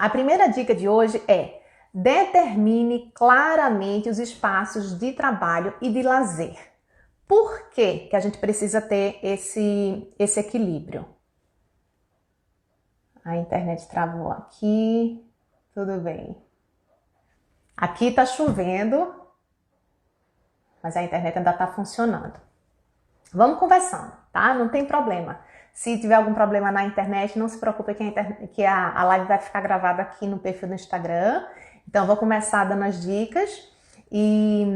A primeira dica de hoje é: determine claramente os espaços de trabalho e de lazer. Por que que a gente precisa ter esse equilíbrio? A internet travou aqui, tudo bem. Aqui tá chovendo, mas a internet ainda tá funcionando. Vamos conversando, tá? Não tem problema. Se tiver algum problema na internet, não se preocupe que a live vai ficar gravada aqui no perfil do Instagram. Então, eu vou começar dando as dicas e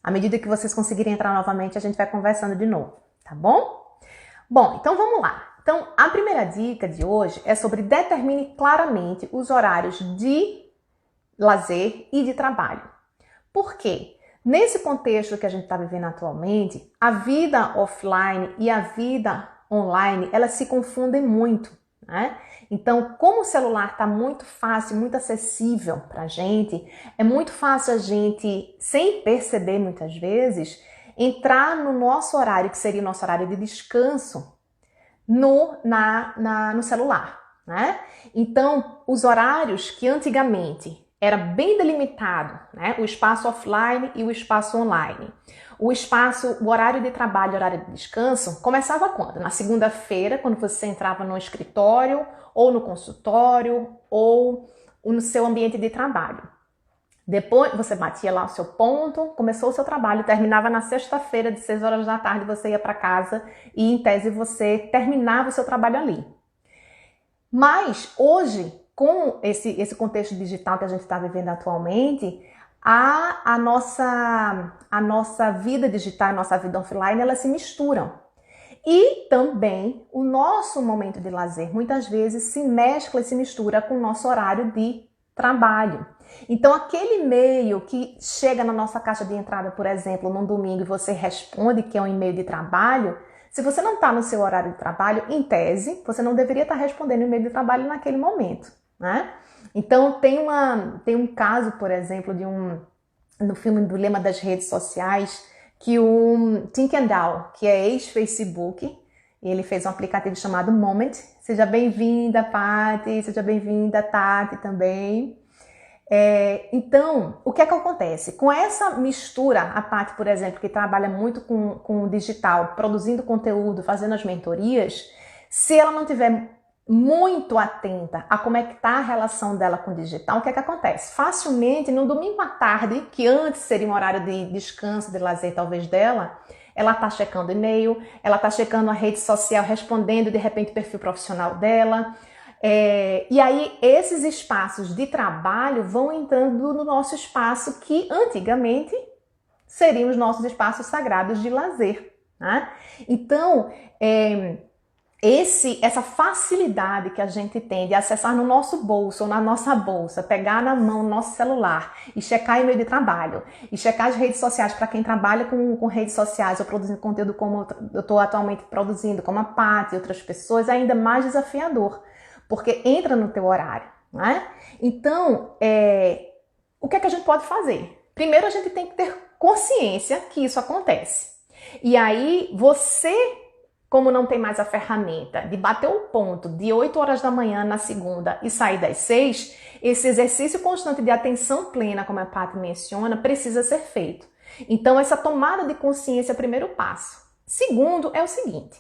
à medida que vocês conseguirem entrar novamente, a gente vai conversando de novo, tá bom? Bom, então vamos lá. Então, a primeira dica de hoje é sobre determine claramente os horários de lazer e de trabalho. Por quê? Nesse contexto que a gente está vivendo atualmente, a vida offline e a vida online, elas se confundem muito, né? Então, como o celular está muito fácil, muito acessível para a gente, é muito fácil a gente, sem perceber muitas vezes, entrar no nosso horário, que seria o nosso horário de descanso, no celular, né? Então, os horários que antigamente era bem delimitado, né? O espaço offline e o espaço online. O horário de trabalho e o horário de descanso começava quando? Na segunda-feira, quando você entrava no escritório, ou no consultório, ou no seu ambiente de trabalho. Depois você batia lá o seu ponto, começou o seu trabalho, terminava na sexta-feira de 6 horas da tarde, você ia para casa e em tese você terminava o seu trabalho ali. Mas hoje, com esse contexto digital que a gente está vivendo atualmente, a nossa vida digital e a nossa vida offline, elas se misturam. E também o nosso momento de lazer muitas vezes se mescla e se mistura com o nosso horário de trabalho. Então, aquele e-mail que chega na nossa caixa de entrada, por exemplo, num domingo e você responde que é um e-mail de trabalho, se você não está no seu horário de trabalho, em tese, você não deveria estar respondendo o e-mail de trabalho naquele momento, né? Então, tem um caso, por exemplo, no filme do Dilema das Redes Sociais, que o Tim Kendall, que é ex-Facebook, ele fez um aplicativo chamado Moment. Seja bem-vinda, Paty, seja bem-vinda, Tati, também. Então, o que é que acontece? Com essa mistura, a Paty, por exemplo, que trabalha muito com o digital, produzindo conteúdo, fazendo as mentorias, se ela não tiver muito atenta a como é que está a relação dela com o digital, o que é que acontece? Facilmente, no domingo à tarde, que antes seria um horário de descanso, de lazer talvez dela, ela está checando e-mail, ela está checando a rede social, respondendo de repente o perfil profissional dela. E aí esses espaços de trabalho vão entrando no nosso espaço que antigamente seriam os nossos espaços sagrados de lazer, né? Então, essa facilidade que a gente tem de acessar no nosso bolso ou na nossa bolsa, pegar na mão o nosso celular e checar e-mail de trabalho, e checar as redes sociais para quem trabalha com redes sociais ou produzindo conteúdo como eu estou atualmente produzindo, como a Paty e outras pessoas, é ainda mais desafiador, porque entra no teu horário, né? Então, o que é que a gente pode fazer? Primeiro, a gente tem que ter consciência que isso acontece. E aí, você, como não tem mais a ferramenta de bater o ponto de 8 horas da manhã na segunda e sair das 6, esse exercício constante de atenção plena, como a Paty menciona, precisa ser feito. Então, essa tomada de consciência é o primeiro passo. Segundo é o seguinte: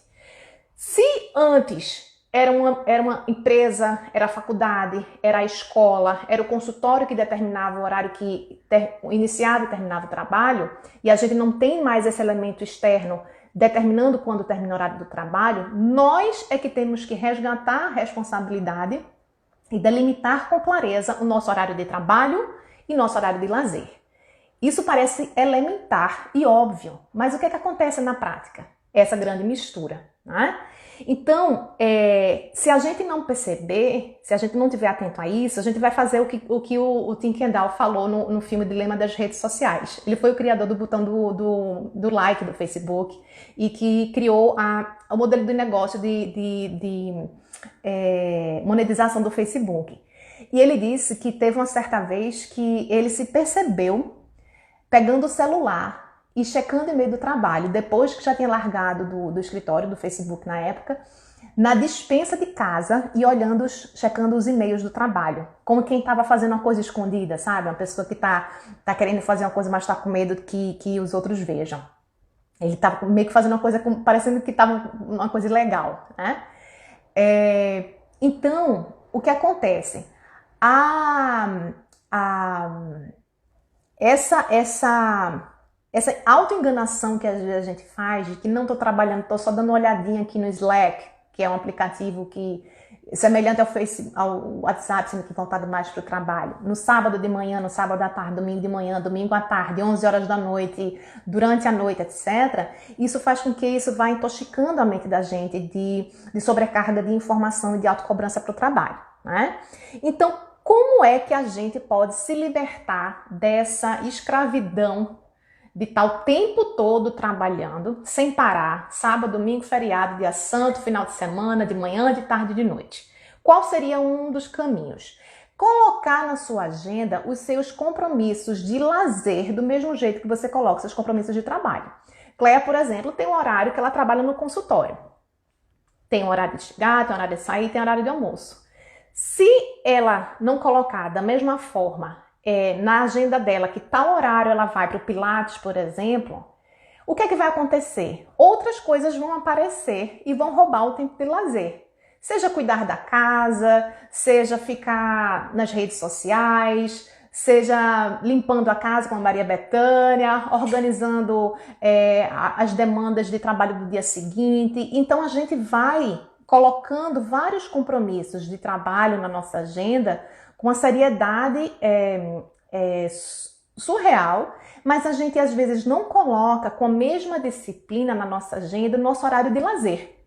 se antes era uma empresa, era a faculdade, era a escola, era o consultório que determinava o horário que iniciava e terminava o trabalho, e a gente não tem mais esse elemento externo determinando quando termina o horário do trabalho, nós é que temos que resgatar a responsabilidade e delimitar com clareza o nosso horário de trabalho e nosso horário de lazer. Isso parece elementar e óbvio, mas o que é que acontece na prática? Essa grande mistura, né? Então, se a gente não perceber, se a gente não estiver atento a isso, a gente vai fazer o que o Tim Kendall falou no filme Dilema das Redes Sociais. Ele foi o criador do botão do like do Facebook e que criou o modelo de negócio de monetização do Facebook. E ele disse que teve uma certa vez que ele se percebeu pegando o celular e checando o e-mail do trabalho, depois que já tinha largado do escritório, do Facebook na época, na despensa de casa e olhando, checando os e-mails do trabalho. Como quem estava fazendo uma coisa escondida, sabe? Uma pessoa que tá querendo fazer uma coisa, mas tá com medo que os outros vejam. Ele tava meio que fazendo uma coisa, parecendo que tava uma coisa ilegal, né? Então, o que acontece? Essa autoenganação que às vezes a gente faz, de que não estou trabalhando, estou só dando uma olhadinha aqui no Slack, que é um aplicativo que semelhante ao WhatsApp, sendo que voltado mais para o trabalho. No sábado de manhã, no sábado à tarde, domingo de manhã, domingo à tarde, 11 horas da noite, durante a noite, etc. Isso faz com que isso vá intoxicando a mente da gente de sobrecarga de informação e de autocobrança para o trabalho, né? Então, como é que a gente pode se libertar dessa escravidão de estar o tempo todo trabalhando, sem parar, sábado, domingo, feriado, dia santo, final de semana, de manhã, de tarde, de noite? Qual seria um dos caminhos? Colocar na sua agenda os seus compromissos de lazer do mesmo jeito que você coloca seus compromissos de trabalho. Cleia, por exemplo, tem um horário que ela trabalha no consultório. Tem um horário de chegar, tem um horário de sair, tem um horário de almoço. Se ela não colocar da mesma forma na agenda dela que tal horário ela vai para o Pilates, por exemplo, o que é que vai acontecer? Outras coisas vão aparecer e vão roubar o tempo de lazer. Seja cuidar da casa, seja ficar nas redes sociais, seja limpando a casa com a Maria Bethânia, organizando as demandas de trabalho do dia seguinte. Então a gente vai colocando vários compromissos de trabalho na nossa agenda com uma seriedade surreal, mas a gente às vezes não coloca com a mesma disciplina na nossa agenda o nosso horário de lazer.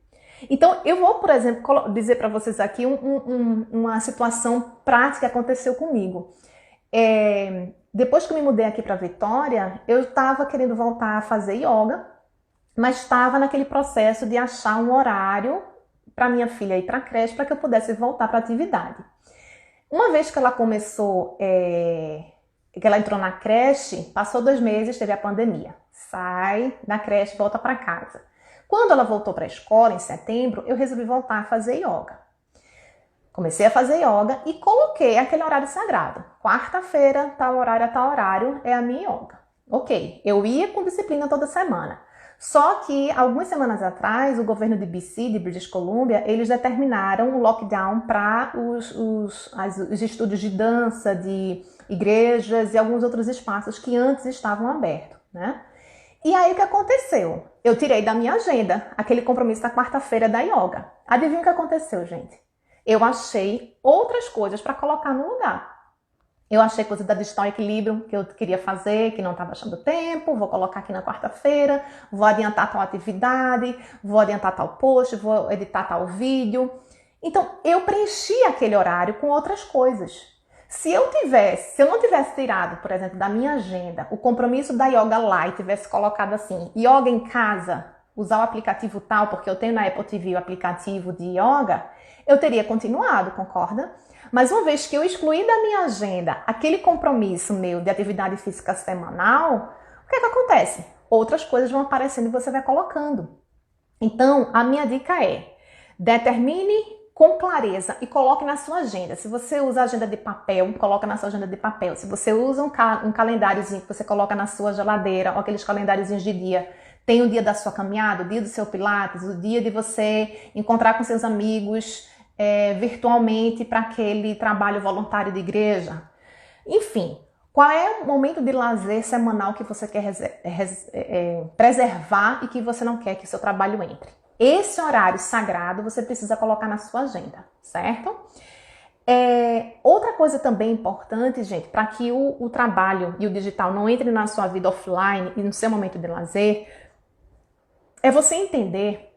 Então eu vou, por exemplo, dizer para vocês aqui uma situação prática que aconteceu comigo. Depois que eu me mudei aqui para Vitória, eu estava querendo voltar a fazer yoga, mas estava naquele processo de achar um horário para minha filha ir para a creche para que eu pudesse voltar para a atividade. Uma vez que ela começou, que ela entrou na creche, passou 2 meses, teve a pandemia. Sai da creche, volta para casa. Quando ela voltou para a escola, em setembro, eu resolvi voltar a fazer yoga. Comecei a fazer yoga e coloquei aquele horário sagrado. Quarta-feira, tal horário a tal horário, é a minha yoga. Ok, eu ia com disciplina toda semana. Só que, algumas semanas atrás, o governo de BC, de British Columbia, eles determinaram um lockdown para os estúdios de dança, de igrejas e alguns outros espaços que antes estavam abertos, né? E aí, o que aconteceu? Eu tirei da minha agenda aquele compromisso da quarta-feira da yoga. Adivinha o que aconteceu, gente? Eu achei outras coisas para colocar no lugar. Eu achei coisa da digital equilíbrio que eu queria fazer, que não estava achando tempo, vou colocar aqui na quarta-feira, vou adiantar tal atividade, vou adiantar tal post, vou editar tal vídeo. Então, eu preenchi aquele horário com outras coisas. Se eu não tivesse tirado, por exemplo, da minha agenda, o compromisso da Yoga Lá e tivesse colocado assim, yoga em casa, usar o aplicativo tal, porque eu tenho na Apple TV o aplicativo de yoga, eu teria continuado, concorda? Mas uma vez que eu excluí da minha agenda aquele compromisso meu de atividade física semanal, o que é que acontece? Outras coisas vão aparecendo e você vai colocando. Então, a minha dica é, determine com clareza e coloque na sua agenda. Se você usa agenda de papel, coloca na sua agenda de papel. Se você usa um calendáriozinho que você coloca na sua geladeira, ou aqueles calendáriozinhos de dia, tem o dia da sua caminhada, o dia do seu pilates, o dia de você encontrar com seus amigos virtualmente para aquele trabalho voluntário de igreja. Enfim, qual é o momento de lazer semanal que você quer preservar e que você não quer que o seu trabalho entre? Esse horário sagrado você precisa colocar na sua agenda, certo? Outra coisa também importante, gente, para que o trabalho e o digital não entrem na sua vida offline e no seu momento de lazer, é você entender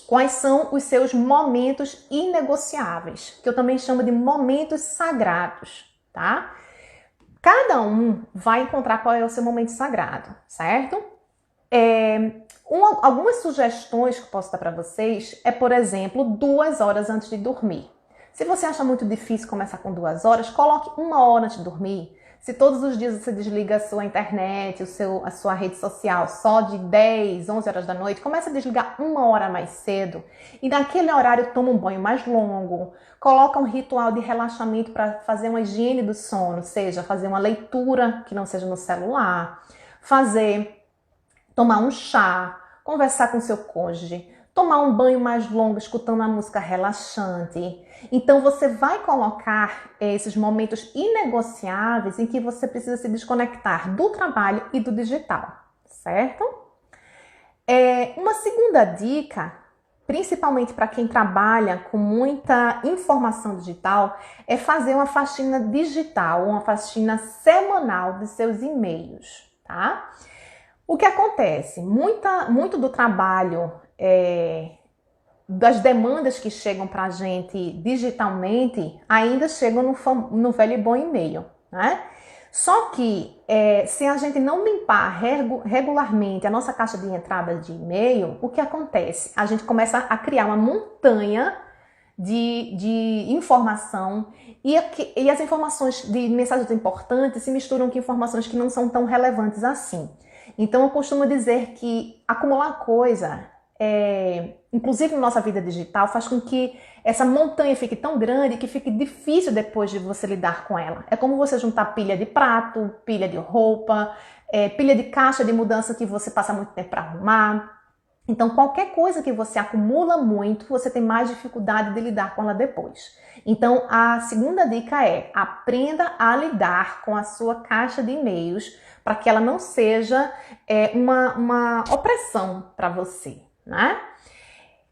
quais são os seus momentos inegociáveis, que eu também chamo de momentos sagrados, tá? Cada um vai encontrar qual é o seu momento sagrado, certo? Algumas sugestões que eu posso dar para vocês por exemplo, 2 horas antes de dormir. Se você acha muito difícil começar com 2 horas, coloque 1 hora antes de dormir. Se todos os dias você desliga a sua internet, a sua rede social só de 10, 11 horas da noite, começa a desligar 1 hora mais cedo e naquele horário toma um banho mais longo, coloca um ritual de relaxamento para fazer uma higiene do sono, seja fazer uma leitura que não seja no celular, tomar um chá, conversar com seu cônjuge, tomar um banho mais longo escutando uma música relaxante. Então você vai colocar esses momentos inegociáveis em que você precisa se desconectar do trabalho e do digital, certo? Uma segunda dica, principalmente para quem trabalha com muita informação digital, é fazer uma faxina digital, uma faxina semanal dos seus e-mails, tá? O que acontece? Muito do trabalho, das demandas que chegam para a gente digitalmente, ainda chegam no velho e bom e-mail, né? Só que se a gente não limpar regularmente a nossa caixa de entrada de e-mail, o que acontece? A gente começa a criar uma montanha de informação e as informações de mensagens importantes se misturam com informações que não são tão relevantes assim. Então eu costumo dizer que acumular coisa, inclusive na nossa vida digital, faz com que essa montanha fique tão grande que fique difícil depois de você lidar com ela. É como você juntar pilha de prato, pilha de roupa, pilha de caixa de mudança que você passa muito tempo para arrumar. Então qualquer coisa que você acumula muito, você tem mais dificuldade de lidar com ela depois. Então a segunda dica é: aprenda a lidar com a sua caixa de e-mails para que ela não seja uma opressão para você, né?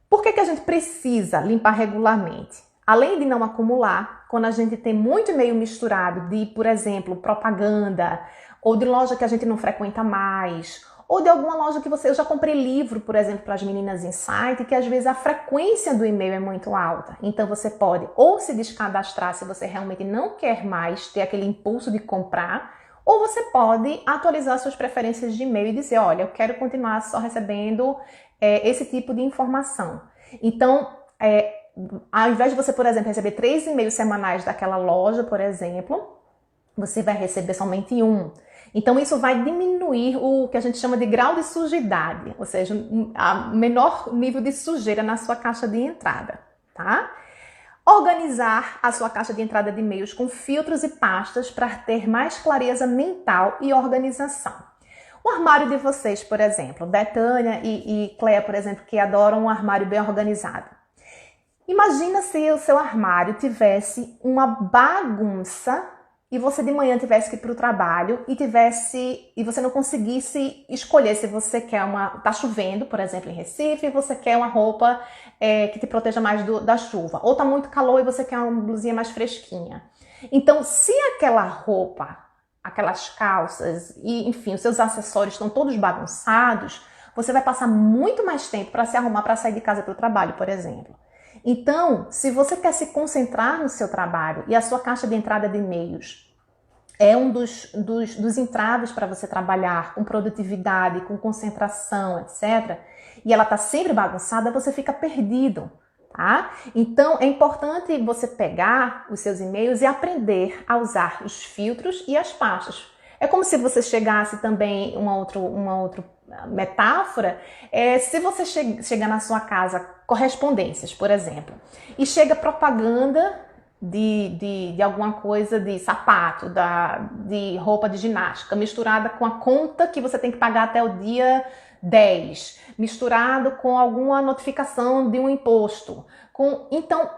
Por que a gente precisa limpar regularmente? Além de não acumular, quando a gente tem muito e-mail misturado de, por exemplo, propaganda, ou de loja que a gente não frequenta mais, ou de alguma loja que eu já comprei livro, por exemplo, para as meninas em site, que às vezes a frequência do e-mail é muito alta. Então você pode ou se descadastrar se você realmente não quer mais ter aquele impulso de comprar, ou você pode atualizar suas preferências de e-mail e dizer: olha, eu quero continuar só recebendo esse tipo de informação. Então, ao invés de você, por exemplo, receber 3 e-mails semanais daquela loja, por exemplo, você vai receber somente 1. Então, isso vai diminuir o que a gente chama de grau de sujidade, ou seja, a menor nível de sujeira na sua caixa de entrada, tá? Organizar a sua caixa de entrada de e-mails com filtros e pastas para ter mais clareza mental e organização. O armário de vocês, por exemplo, Betânia e Cléia, por exemplo, que adoram um armário bem organizado. Imagina se o seu armário tivesse uma bagunça e você de manhã tivesse que ir para o trabalho e você não conseguisse escolher se você quer tá chovendo, por exemplo, em Recife, e você quer uma roupa que te proteja mais da chuva, ou tá muito calor e você quer uma blusinha mais fresquinha. Então, se aquela roupa, aquelas calças e, enfim, os seus acessórios estão todos bagunçados, você vai passar muito mais tempo para se arrumar para sair de casa para o trabalho, por exemplo. Então, se você quer se concentrar no seu trabalho e a sua caixa de entrada de e-mails é um dos entraves para você trabalhar com produtividade, com concentração, etc., e ela está sempre bagunçada, você fica perdido, tá? Então, é importante você pegar os seus e-mails e aprender a usar os filtros e as pastas. É como se você chegasse também, uma outra metáfora, se você chegar na sua casa, correspondências, por exemplo, e chega propaganda de alguma coisa, de sapato, de roupa de ginástica, misturada com a conta que você tem que pagar até o dia 10, misturado com alguma notificação de um imposto. Então,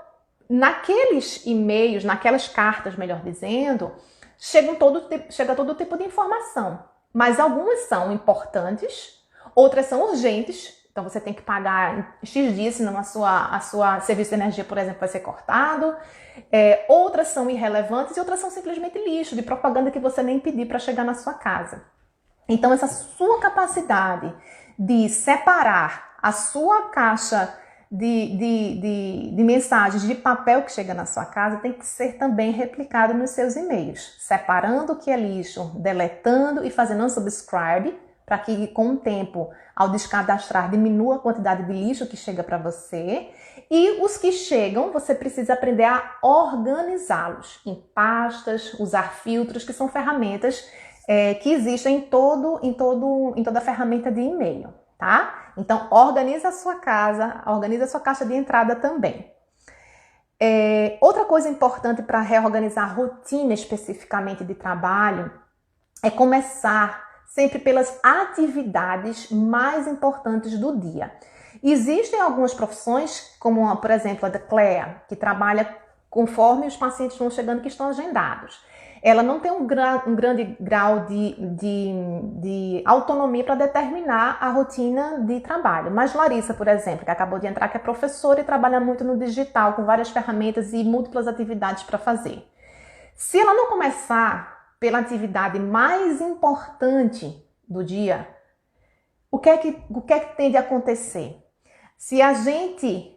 naqueles e-mails, naquelas cartas, melhor dizendo, chega todo tipo de informação, mas algumas são importantes, outras são urgentes, então você tem que pagar X dias, senão a sua serviço de energia, por exemplo, vai ser cortado. Outras são irrelevantes e outras são simplesmente lixo, de propaganda que você nem pediu para chegar na sua casa. Então, essa sua capacidade de separar a sua caixa de mensagens de papel que chega na sua casa tem que ser também replicado nos seus e-mails, separando o que é lixo, deletando e fazendo unsubscribe, para que com o tempo, ao descadastrar, diminua a quantidade de lixo que chega para você. E os que chegam, você precisa aprender a organizá-los em pastas, usar filtros, que são ferramentas que existem em toda ferramenta de e-mail, tá? Então, organiza a sua casa, organiza a sua caixa de entrada também. Outra coisa importante para reorganizar a rotina especificamente de trabalho é começar sempre pelas atividades mais importantes do dia. Existem algumas profissões, como por exemplo a da Clea, que trabalha conforme os pacientes vão chegando que estão agendados. Ela não tem um grande grau de autonomia para determinar a rotina de trabalho. Mas Larissa, por exemplo, que acabou de entrar, que é professora e trabalha muito no digital, com várias ferramentas e múltiplas atividades para fazer. Se ela não começar pela atividade mais importante do dia, o que é que tende a acontecer? Se a gente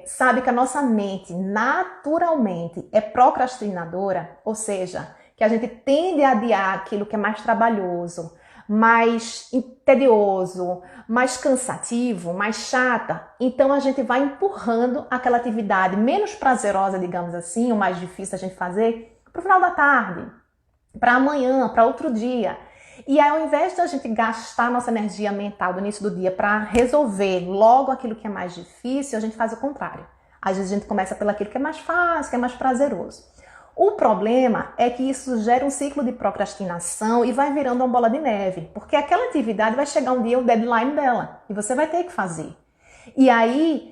sabe que a nossa mente naturalmente é procrastinadora, ou seja, que a gente tende a adiar aquilo que é mais trabalhoso, mais tedioso, mais cansativo, mais chata, então a gente vai empurrando aquela atividade menos prazerosa, digamos assim, ou mais difícil a gente fazer, para o final da tarde, para amanhã, para outro dia. E aí, ao invés de a gente gastar nossa energia mental do início do dia para resolver logo aquilo que é mais difícil, a gente faz o contrário. Às vezes a gente começa pelo aquilo que é mais fácil, que é mais prazeroso. O problema é que isso gera um ciclo de procrastinação e vai virando uma bola de neve, porque aquela atividade vai chegar um dia o deadline dela e você vai ter que fazer. E aí,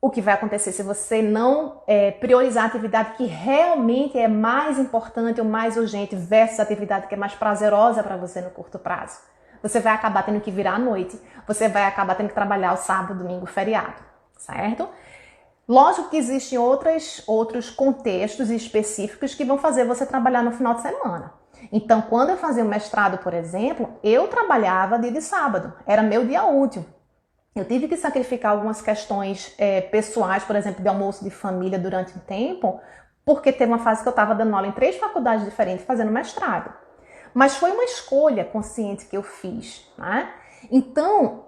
o que vai acontecer se você não priorizar a atividade que realmente é mais importante ou mais urgente versus a atividade que é mais prazerosa para você no curto prazo? Você vai acabar tendo que virar à noite, você vai acabar tendo que trabalhar o sábado, domingo, feriado, certo? Lógico que existem outros contextos específicos que vão fazer você trabalhar no final de semana. Então, quando eu fazia o mestrado, por exemplo, eu trabalhava dia de sábado, era meu dia útil. Eu tive que sacrificar algumas questões pessoais, por exemplo, de almoço de família durante um tempo, porque teve uma fase que eu estava dando aula em 3 faculdades diferentes, fazendo mestrado. Mas foi uma escolha consciente que eu fiz, né? Então,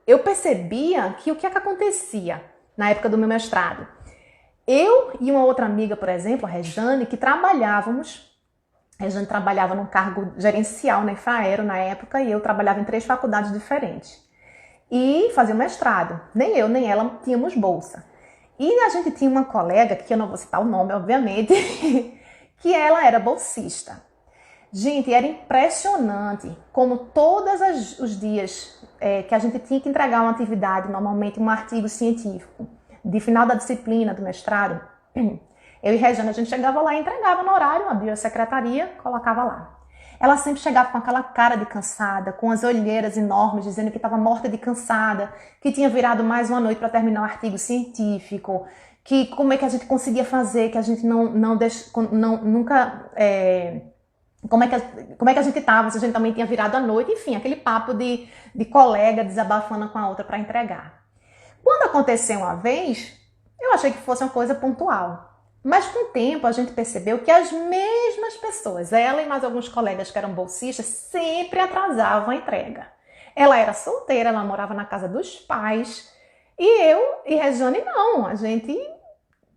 eu percebia que o que é que acontecia na época do meu mestrado? Eu e uma outra amiga, por exemplo, a Rejane, que trabalhávamos, a Rejane trabalhava num cargo gerencial na Infraero na época, e eu trabalhava em 3 faculdades diferentes. E fazia um mestrado. Nem eu, nem ela tínhamos bolsa. E a gente tinha uma colega, que eu não vou citar o nome, obviamente, que ela era bolsista. Gente, era impressionante como todos os dias que a gente tinha que entregar uma atividade, normalmente um artigo científico, de final da disciplina do mestrado, eu e Regina, a gente chegava lá e entregava no horário, abria a secretaria, colocava lá. Ela sempre chegava com aquela cara de cansada, com as olheiras enormes, dizendo que estava morta de cansada, que tinha virado mais uma noite para terminar o artigo científico, que como é que a gente conseguia fazer, que a gente nunca... como é que a gente estava, se a gente também tinha virado a noite, enfim, aquele papo de colega desabafando com a outra para entregar. Quando aconteceu uma vez, eu achei que fosse uma coisa pontual. Mas com o tempo a gente percebeu que as mesmas pessoas, ela e mais alguns colegas que eram bolsistas, sempre atrasavam a entrega. Ela era solteira, ela morava na casa dos pais, e eu e Regiane não, a gente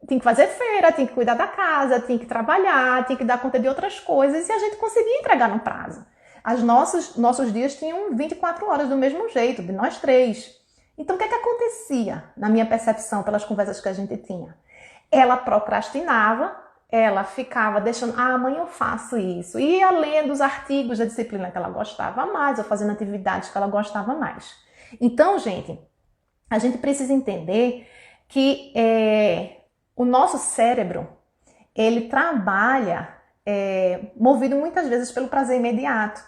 tinha que fazer feira, tinha que cuidar da casa, tinha que trabalhar, tinha que dar conta de outras coisas, e a gente conseguia entregar no prazo. Nossos dias tinham 24 horas do mesmo jeito, de nós 3. Então o que é que acontecia na minha percepção pelas conversas que a gente tinha? Ela procrastinava, ela ficava deixando, amanhã eu faço isso. E ia lendo os artigos da disciplina que ela gostava mais, ou fazendo atividades que ela gostava mais. Então, gente, a gente precisa entender que o nosso cérebro, ele trabalha movido muitas vezes pelo prazer imediato.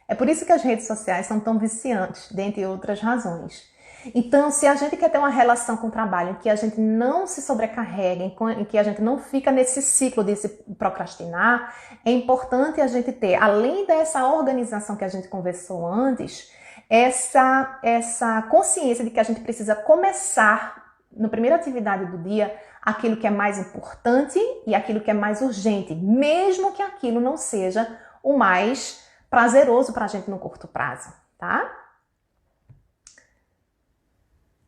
É por isso que as redes sociais são tão viciantes, dentre outras razões. Então, se a gente quer ter uma relação com o trabalho em que a gente não se sobrecarrega, em que a gente não fica nesse ciclo de se procrastinar, é importante a gente ter, além dessa organização que a gente conversou antes, essa consciência de que a gente precisa começar, na primeira atividade do dia, aquilo que é mais importante e aquilo que é mais urgente, mesmo que aquilo não seja o mais prazeroso para a gente no curto prazo, tá?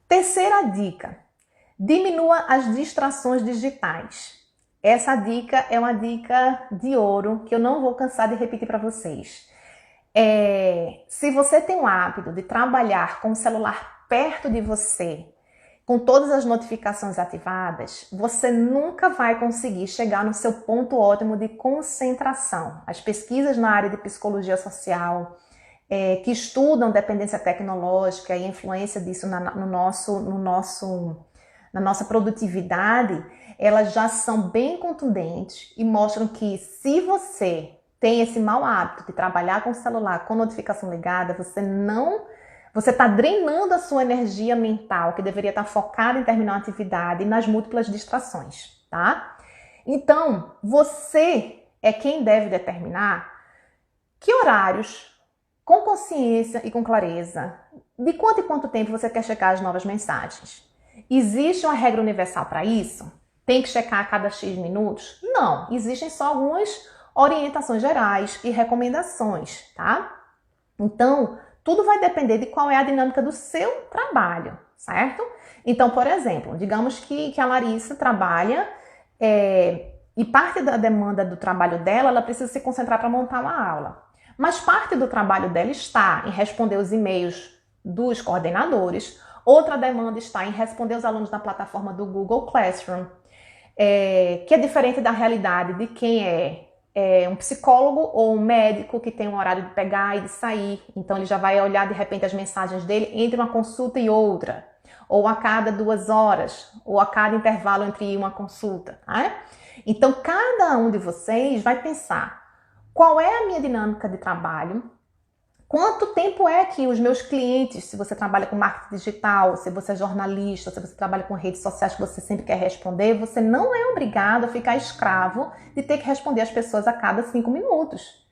Terceira dica, diminua as distrações digitais. Essa dica é uma dica de ouro que eu não vou cansar de repetir para vocês. Se você tem o hábito de trabalhar com o celular perto de você, com todas as notificações ativadas, você nunca vai conseguir chegar no seu ponto ótimo de concentração. As pesquisas na área de psicologia social, que estudam dependência tecnológica e a influência disso na nossa produtividade, elas já são bem contundentes e mostram que se você tem esse mau hábito de trabalhar com o celular com notificação ligada, você está drenando a sua energia mental, que deveria estar focada em terminar uma atividade e nas múltiplas distrações, tá? Então, você é quem deve determinar que horários, com consciência e com clareza, de quanto em quanto tempo você quer checar as novas mensagens. Existe uma regra universal para isso? Tem que checar a cada X minutos? Não, existem só algumas orientações gerais e recomendações, tá? Então, tudo vai depender de qual é a dinâmica do seu trabalho, certo? Então, por exemplo, digamos que a Larissa trabalha e parte da demanda do trabalho dela, ela precisa se concentrar para montar uma aula. Mas parte do trabalho dela está em responder os e-mails dos coordenadores, outra demanda está em responder os alunos na plataforma do Google Classroom, que é diferente da realidade de quem é um psicólogo ou um médico que tem um horário de pegar e de sair. Então ele já vai olhar de repente as mensagens dele entre uma consulta e outra, ou a cada 2 horas, ou a cada intervalo entre uma consulta, né? Então cada um de vocês vai pensar: qual é a minha dinâmica de trabalho? Quanto tempo é que os meus clientes, se você trabalha com marketing digital, se você é jornalista, se você trabalha com redes sociais que você sempre quer responder, você não é obrigado a ficar escravo de ter que responder as pessoas a cada 5 minutos.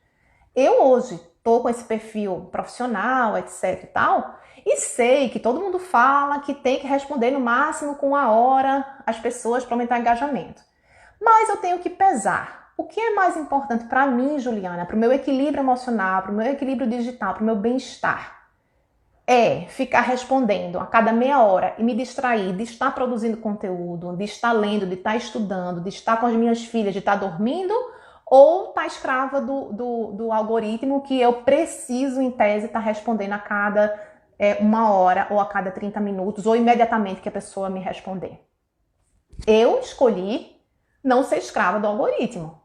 Eu hoje estou com esse perfil profissional, etc e tal, e sei que todo mundo fala que tem que responder no máximo com 1 hora as pessoas para aumentar o engajamento. Mas eu tenho que pesar. O que é mais importante para mim, Juliana, para o meu equilíbrio emocional, para o meu equilíbrio digital, para o meu bem-estar? É ficar respondendo a cada meia hora e me distrair de estar produzindo conteúdo, de estar lendo, de estar estudando, de estar com as minhas filhas, de estar dormindo, ou estar escrava do algoritmo que eu preciso, em tese, estar respondendo a cada 1 hora ou a cada 30 minutos, ou imediatamente que a pessoa me responder. Eu escolhi não ser escrava do algoritmo.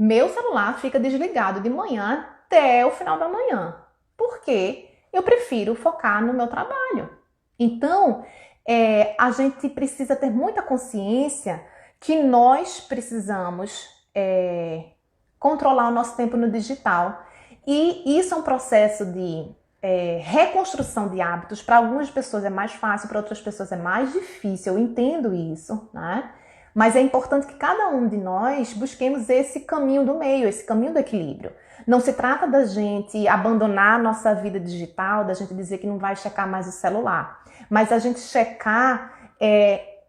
Meu celular fica desligado de manhã até o final da manhã, porque eu prefiro focar no meu trabalho. Então, a gente precisa ter muita consciência que nós precisamos controlar o nosso tempo no digital. E isso é um processo de reconstrução de hábitos. Para algumas pessoas é mais fácil, para outras pessoas é mais difícil. Eu entendo isso, né? Mas é importante que cada um de nós busquemos esse caminho do meio, esse caminho do equilíbrio. Não se trata da gente abandonar a nossa vida digital, da gente dizer que não vai checar mais o celular, mas a gente checar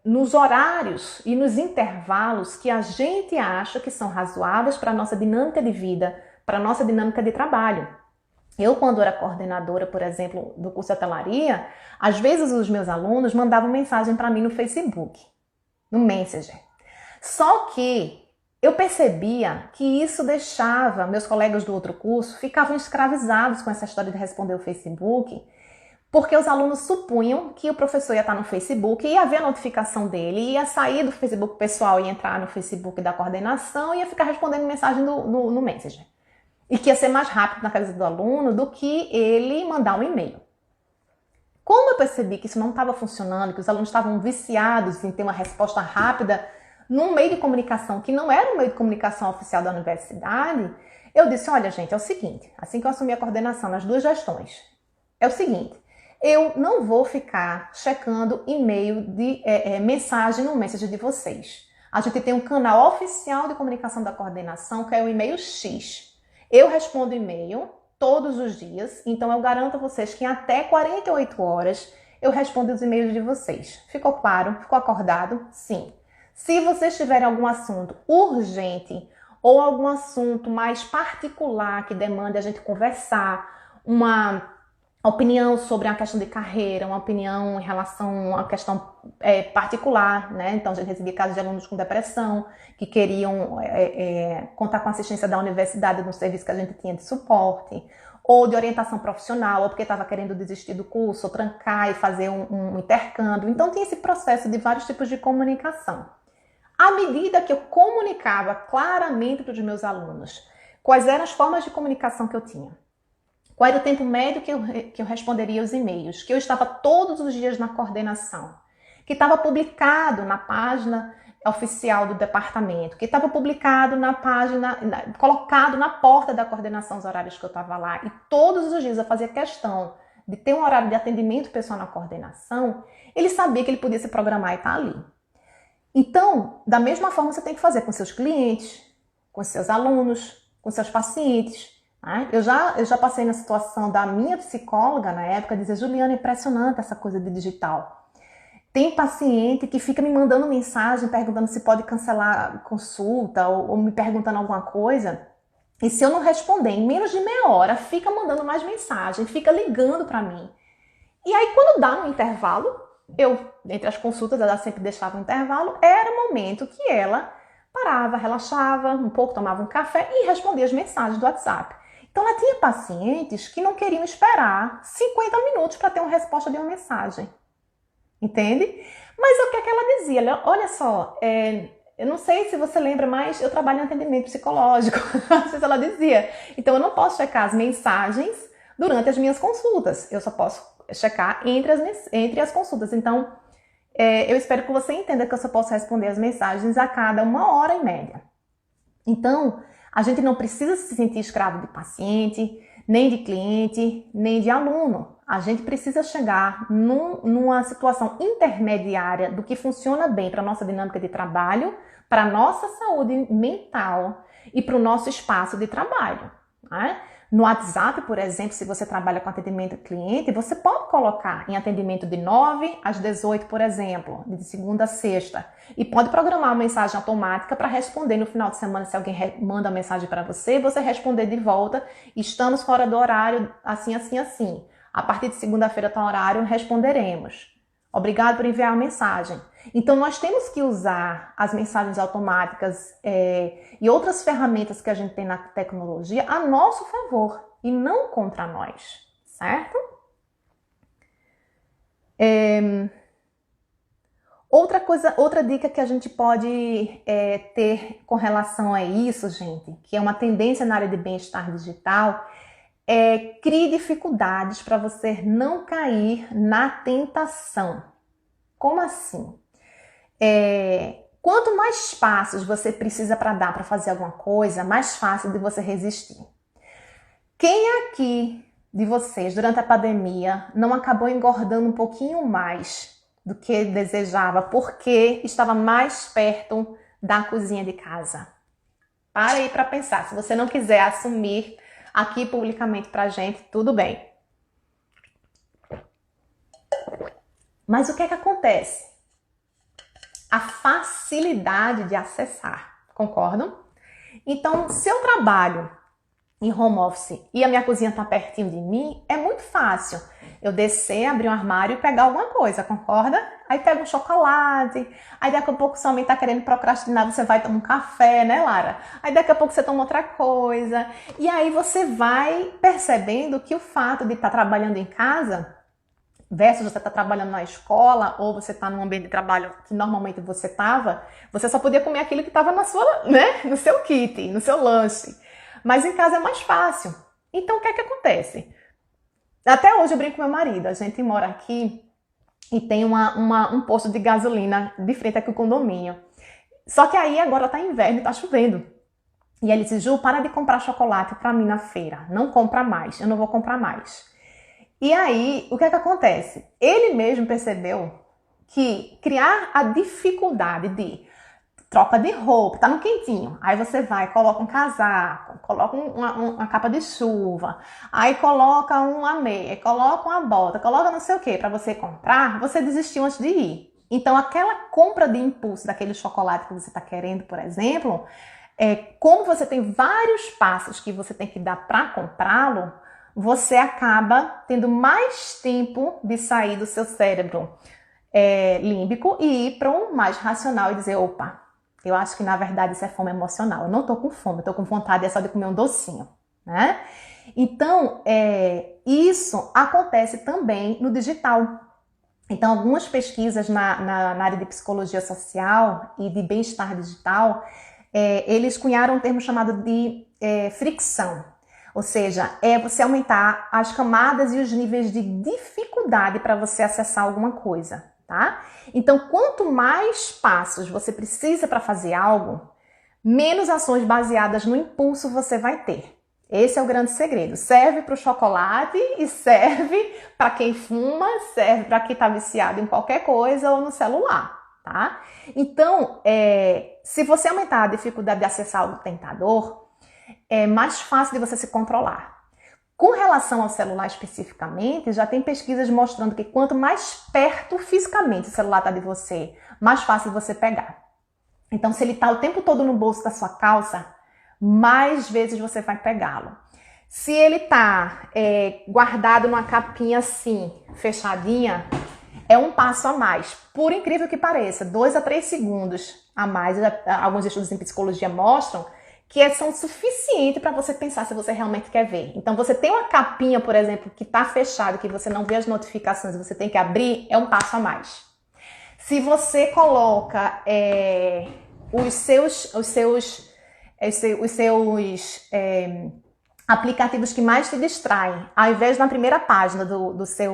nos horários e nos intervalos que a gente acha que são razoáveis para a nossa dinâmica de vida, para a nossa dinâmica de trabalho. Eu, quando era coordenadora, por exemplo, do curso de hotelaria, às vezes os meus alunos mandavam mensagem para mim no Facebook, no Messenger. Só que eu percebia que isso deixava meus colegas do outro curso ficavam escravizados com essa história de responder o Facebook, porque os alunos supunham que o professor ia estar no Facebook, ia ver a notificação dele, ia sair do Facebook pessoal e entrar no Facebook da coordenação e ia ficar respondendo mensagem no Messenger. E que ia ser mais rápido na cabeça do aluno do que ele mandar um e-mail. Como eu percebi que isso não estava funcionando, que os alunos estavam viciados em ter uma resposta rápida num meio de comunicação que não era um meio de comunicação oficial da universidade, eu disse: olha, gente, é o seguinte, assim que eu assumi a coordenação nas 2 gestões, é o seguinte, eu não vou ficar checando e-mail de mensagem no Messenger de vocês. A gente tem um canal oficial de comunicação da coordenação, que é o e-mail X. Eu respondo e-mail todos os dias, então eu garanto a vocês que em até 48 horas eu respondo os e-mails de vocês. Ficou claro? Ficou acordado? Sim. Se vocês tiverem algum assunto urgente ou algum assunto mais particular que demande a gente conversar, uma opinião sobre a questão de carreira, uma opinião em relação a uma questão particular, né? Então, a gente recebia casos de alunos com depressão, que queriam contar com a assistência da universidade no serviço que a gente tinha de suporte, ou de orientação profissional, ou porque estava querendo desistir do curso, ou trancar e fazer um intercâmbio. Então, tinha esse processo de vários tipos de comunicação. À medida que eu comunicava claramente para os meus alunos quais eram as formas de comunicação que eu tinha, qual era o tempo médio que eu responderia os e-mails, que eu estava todos os dias na coordenação, que estava publicado na página oficial do departamento, que estava publicado na página, colocado na porta da coordenação os horários que eu estava lá, e todos os dias eu fazia questão de ter um horário de atendimento pessoal na coordenação, ele sabia que ele podia se programar e estar ali. Então, da mesma forma você tem que fazer com seus clientes, com seus alunos, com seus pacientes. Eu já passei na situação da minha psicóloga na época, dizer: Juliana, é impressionante essa coisa de digital. Tem paciente que fica me mandando mensagem perguntando se pode cancelar a consulta ou me perguntando alguma coisa. E se eu não responder em menos de meia hora, fica mandando mais mensagem, fica ligando para mim. E aí quando dá no intervalo, entre as consultas, ela sempre deixava um intervalo, era o momento que ela parava, relaxava um pouco, tomava um café e respondia as mensagens do WhatsApp. Então, ela tinha pacientes que não queriam esperar 50 minutos para ter uma resposta de uma mensagem. Entende? Mas o que é que ela dizia? Olha só, eu não sei se você lembra, mas eu trabalho em atendimento psicológico. Às vezes ela dizia. Então, eu não posso checar as mensagens durante as minhas consultas. Eu só posso checar entre as consultas. Então, eu espero que você entenda que eu só posso responder as mensagens a cada 1 hora em média. Então, a gente não precisa se sentir escravo de paciente, nem de cliente, nem de aluno. A gente precisa chegar numa situação intermediária do que funciona bem para a nossa dinâmica de trabalho, para a nossa saúde mental e para o nosso espaço de trabalho. Né? No WhatsApp, por exemplo, se você trabalha com atendimento ao cliente, você pode colocar em atendimento de 9 às 18, por exemplo, de segunda a sexta. E pode programar uma mensagem automática para responder no final de semana, se alguém manda uma mensagem para você, você responder de volta: estamos fora do horário, assim, assim, assim. A partir de segunda-feira, tal horário, responderemos. Obrigado por enviar a mensagem. Então, nós temos que usar as mensagens automáticas e outras ferramentas que a gente tem na tecnologia a nosso favor e não contra nós, certo? Outra dica que a gente pode ter com relação a isso, gente, que é uma tendência na área de bem-estar digital, crie dificuldades para você não cair na tentação. Como assim? Quanto mais passos você precisa para dar para fazer alguma coisa, mais fácil de você resistir. Quem aqui de vocês, durante a pandemia, não acabou engordando um pouquinho mais do que desejava porque estava mais perto da cozinha de casa? Para aí para pensar. Se você não quiser assumir aqui publicamente pra gente, tudo bem. Mas o que é que acontece? A facilidade de acessar, concordam? Então, se eu trabalho em home office e a minha cozinha tá pertinho de mim, é muito fácil eu descer, abrir um armário e pegar alguma coisa, concorda? Aí pega um chocolate, aí daqui a pouco sua mãe tá querendo procrastinar, você vai tomar um café, né, Lara? Aí daqui a pouco você toma outra coisa. E aí você vai percebendo que o fato de estar trabalhando em casa versus você estar trabalhando na escola ou você está num ambiente de trabalho que normalmente você estava, você só podia comer aquilo que estava na sua, né, no seu kit, no seu lanche. Mas em casa é mais fácil. Então o que é que acontece? Até hoje eu brinco com meu marido, a gente mora aqui e tem um posto de gasolina de frente aqui ao condomínio. Só que aí agora tá inverno e tá chovendo. E ele disse: Ju, para de comprar chocolate para mim na feira. Não compra mais, eu não vou comprar mais. E aí, o que é que acontece? Ele mesmo percebeu que criar a dificuldade de troca de roupa, tá no quentinho, aí você vai, coloca um casaco, coloca uma capa de chuva, aí coloca uma meia, coloca uma bota, coloca não sei o que para você comprar, você desistiu antes de ir. Então, aquela compra de impulso daquele chocolate que você está querendo, por exemplo, como você tem vários passos que você tem que dar para comprá-lo, você acaba tendo mais tempo de sair do seu cérebro límbico e ir para um mais racional e dizer, opa, eu acho que na verdade isso é fome emocional. Eu não tô com fome, eu tô com vontade só de comer um docinho, né? Então, isso acontece também no digital. Então, algumas pesquisas na área de psicologia social e de bem-estar digital, eles cunharam um termo chamado de fricção. Ou seja, você aumentar as camadas e os níveis de dificuldade para você acessar alguma coisa, tá? Então, quanto mais passos você precisa para fazer algo, menos ações baseadas no impulso você vai ter. Esse é o grande segredo. Serve para o chocolate e serve para quem fuma, serve para quem está viciado em qualquer coisa ou no celular, tá? Então, se você aumentar a dificuldade de acessar algo tentador, é mais fácil de você se controlar. Com relação ao celular especificamente, já tem pesquisas mostrando que quanto mais perto fisicamente o celular está de você, mais fácil você pegar. Então, se ele está o tempo todo no bolso da sua calça, mais vezes você vai pegá-lo. Se ele está guardado numa capinha assim, fechadinha, é um passo a mais. Por incrível que pareça, 2 a 3 segundos a mais. Alguns estudos em psicologia mostram que são suficientes para você pensar se você realmente quer ver. Então, você tem uma capinha, por exemplo, que está fechada, que você não vê as notificações, você tem que abrir, é um passo a mais. Se você coloca os seus aplicativos que mais te distraem, ao invés na primeira página do seu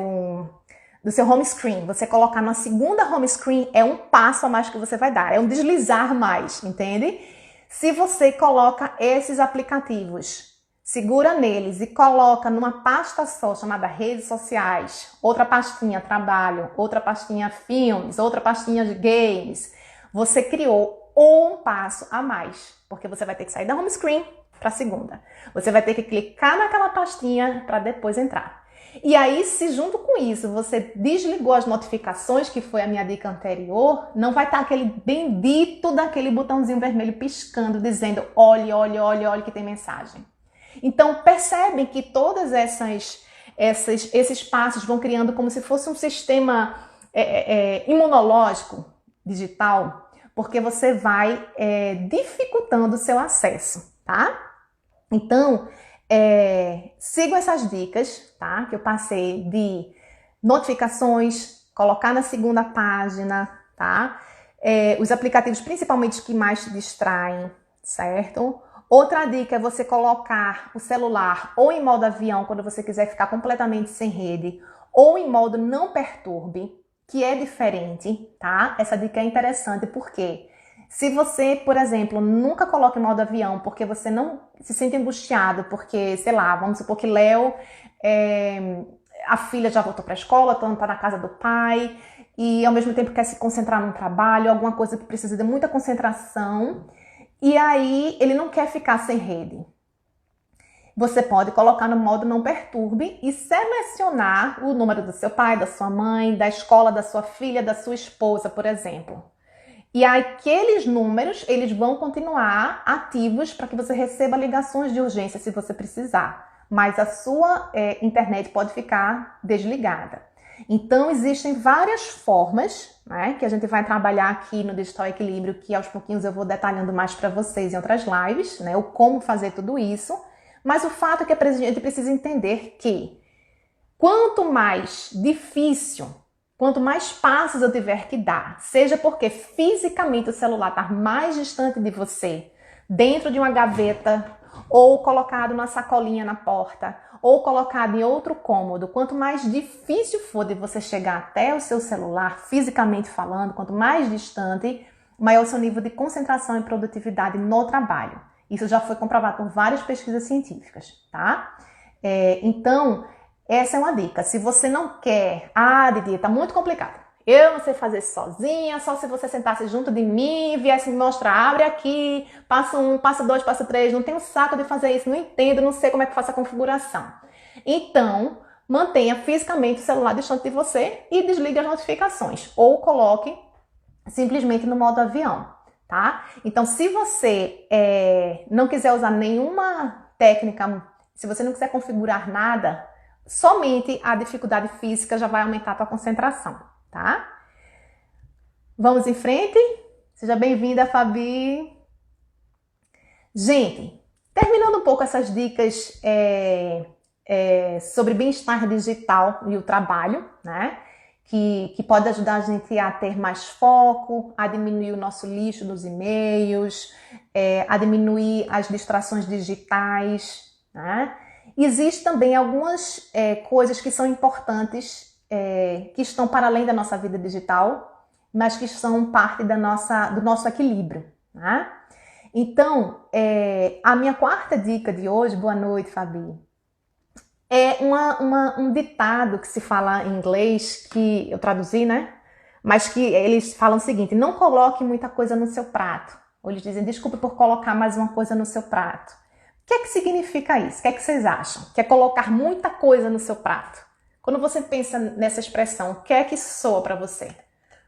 home screen, você colocar na segunda home screen, é um passo a mais que você vai dar, é um deslizar mais, entende? Se você coloca esses aplicativos, segura neles e coloca numa pasta só chamada redes sociais, outra pastinha trabalho, outra pastinha filmes, outra pastinha de games, você criou um passo a mais, porque você vai ter que sair da home screen para a segunda. Você vai ter que clicar naquela pastinha para depois entrar. E aí, se junto com isso você desligou as notificações, que foi a minha dica anterior, não vai estar aquele bendito daquele botãozinho vermelho piscando, dizendo olhe, olhe, olhe, olhe que tem mensagem. Então, percebem que todas esses passos vão criando como se fosse um sistema imunológico digital, porque você vai dificultando o seu acesso, tá? Então, sigam essas dicas, tá? Que eu passei de notificações, colocar na segunda página, tá? Os aplicativos, principalmente, que mais te distraem, certo? Outra dica é você colocar o celular ou em modo avião, quando você quiser ficar completamente sem rede, ou em modo não perturbe, que é diferente, tá? Essa dica é interessante porque se você, por exemplo, nunca coloca em modo avião porque você não se sente angustiado, porque, sei lá, vamos supor que Léo, a filha já voltou para a escola, está na casa do pai e ao mesmo tempo quer se concentrar no trabalho, alguma coisa que precisa de muita concentração, e aí ele não quer ficar sem rede. Você pode colocar no modo não perturbe e selecionar o número do seu pai, da sua mãe, da escola da sua filha, da sua esposa, por exemplo. E aqueles números, eles vão continuar ativos para que você receba ligações de urgência se você precisar. Mas a sua internet pode ficar desligada. Então, existem várias formas, né, que a gente vai trabalhar aqui no Digital Equilíbrio, que aos pouquinhos eu vou detalhando mais para vocês em outras lives, né, o como fazer tudo isso. Mas o fato é que a gente precisa entender que quanto mais difícil, quanto mais passos eu tiver que dar, seja porque fisicamente o celular está mais distante de você, dentro de uma gaveta, ou colocado na sacolinha na porta, ou colocado em outro cômodo, quanto mais difícil for de você chegar até o seu celular, fisicamente falando, quanto mais distante, maior o seu nível de concentração e produtividade no trabalho. Isso já foi comprovado por várias pesquisas científicas, tá? Então, essa é uma dica. Se você não quer... Didi, tá muito complicado. Eu não sei fazer isso sozinha, só se você sentasse junto de mim e viesse me mostrar, abre aqui, passo 1, passo 2, passo 3, não tenho saco de fazer isso, não entendo, não sei como é que faço a configuração. Então, mantenha fisicamente o celular distante de você e desligue as notificações. Ou coloque simplesmente no modo avião, tá? Então, se você não quiser usar nenhuma técnica, se você não quiser configurar nada, somente a dificuldade física já vai aumentar a tua concentração, tá? Vamos em frente? Seja bem-vinda, Fabi. Gente, terminando um pouco essas dicas sobre bem-estar digital e o trabalho, né? Que pode ajudar a gente a ter mais foco, a diminuir o nosso lixo nos e-mails, a diminuir as distrações digitais, né? Existem também algumas coisas que são importantes, que estão para além da nossa vida digital, mas que são parte do nosso equilíbrio, né? Então, a minha quarta dica de hoje, boa noite, Fabi, é um ditado que se fala em inglês, que eu traduzi, né? Mas que eles falam o seguinte: não coloque muita coisa no seu prato. Ou eles dizem, desculpe por colocar mais uma coisa no seu prato. O que é que significa isso? O que é que vocês acham? Que é colocar muita coisa no seu prato. Quando você pensa nessa expressão, o que é que isso soa para você?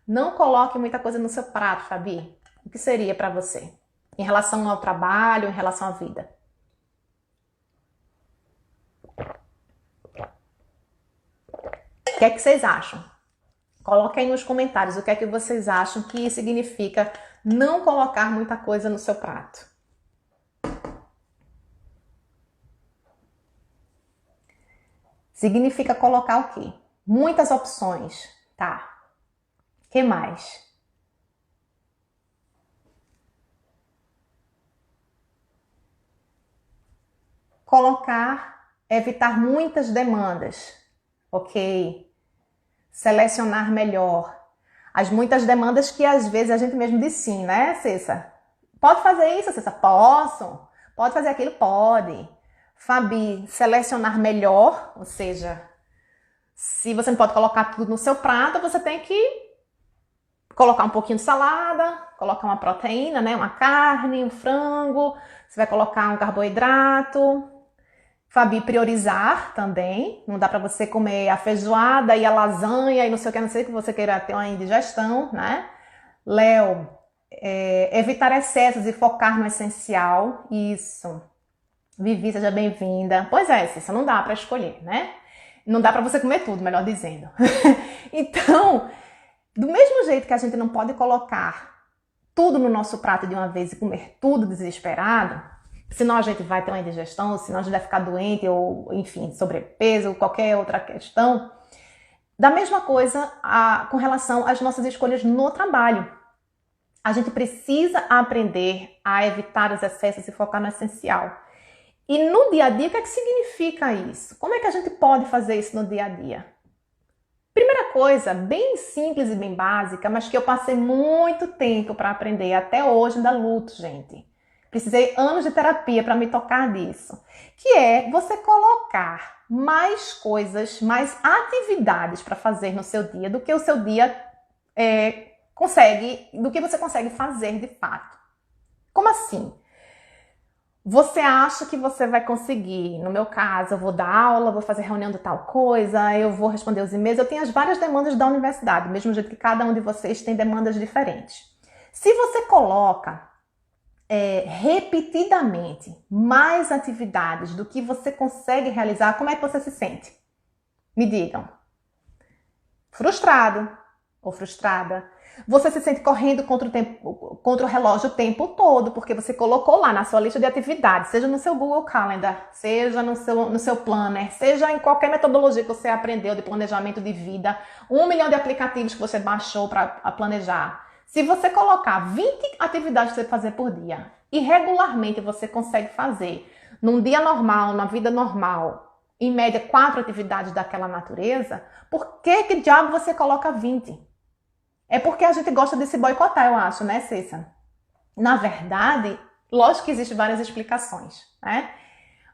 Não coloque muita coisa no seu prato, Fabi. O que seria para você? Em relação ao trabalho, em relação à vida? O que é que vocês acham? Coloquem aí nos comentários o que é que vocês acham que significa não colocar muita coisa no seu prato. Significa colocar o quê? Muitas opções, tá? O que mais? Colocar, evitar muitas demandas, ok? Selecionar melhor. As muitas demandas que às vezes a gente mesmo diz sim, né, Cissa? Pode fazer isso, Cissa? Posso. Pode fazer aquilo? Pode. Fabi, selecionar melhor, ou seja, se você não pode colocar tudo no seu prato, você tem que colocar um pouquinho de salada, colocar uma proteína, né, uma carne, um frango, você vai colocar um carboidrato. Fabi, priorizar também, não dá para você comer a feijoada e a lasanha e não sei o que, a não sei que você queira ter uma indigestão, né? Léo, evitar excessos e focar no essencial, isso. Vivi, seja bem-vinda. Pois é, Cissa, não dá para escolher, né? Não dá para você comer tudo, melhor dizendo. Então, do mesmo jeito que a gente não pode colocar tudo no nosso prato de uma vez e comer tudo desesperado, senão a gente vai ter uma indigestão, senão a gente vai ficar doente ou, enfim, sobrepeso, ou qualquer outra questão. Da mesma coisa com relação às nossas escolhas no trabalho. A gente precisa aprender a evitar os excessos e focar no essencial. E no dia a dia, o que é que significa isso? Como é que a gente pode fazer isso no dia a dia? Primeira coisa, bem simples e bem básica, mas que eu passei muito tempo para aprender, até hoje ainda luto, gente. Precisei anos de terapia para me tocar disso. Que é você colocar mais coisas, mais atividades para fazer no seu dia do que o seu dia do que você consegue fazer de fato. Como assim? Você acha que você vai conseguir, no meu caso, eu vou dar aula, vou fazer reunião de tal coisa, eu vou responder os e-mails, eu tenho as várias demandas da universidade, mesmo jeito que cada um de vocês tem demandas diferentes. Se você coloca repetidamente mais atividades do que você consegue realizar, como é que você se sente? Me digam. Frustrado ou frustrada? Você se sente correndo contra o relógio o tempo todo, porque você colocou lá na sua lista de atividades, seja no seu Google Calendar, seja no seu planner, seja em qualquer metodologia que você aprendeu de planejamento de vida, 1 milhão de aplicativos que você baixou para planejar. Se você colocar 20 atividades para você fazer por dia e regularmente você consegue fazer num dia normal, na vida normal, em média 4 atividades daquela natureza, por que diabo você coloca 20? É porque a gente gosta de se boicotar, eu acho, né, Cissa? Na verdade, lógico que existem várias explicações, né?